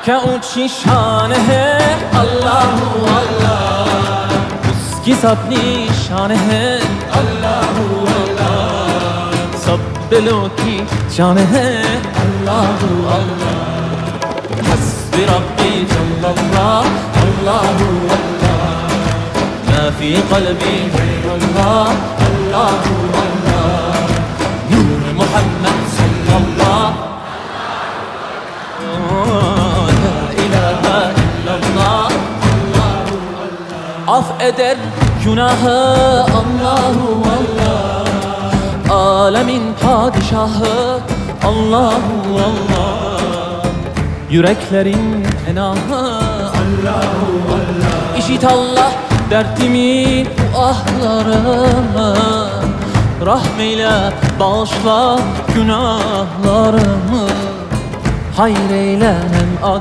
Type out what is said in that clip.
क्या ऊंची शान है अल्लाह अल्लाह, उसकी सब निशान है अल्लाह अल्लाह, सब दिलों की जान है अल्लाह अल्लाह। हस्बी रब्बी जल्लल्लाह अल्लाह अल्लाह, मा फी क़ल्बी गैरुल्लाह अल्लाह अल्लाह, नूर मुहम्मद सल्लल्लाह af eder günahı Allahu Allah, alemin padişahı Allahu Allah, yüreklerin enahı Allahu Allah. İşit Allah dertimin ahlarımı, rahmeyle bağışla günahlarımı, hayır eyle hem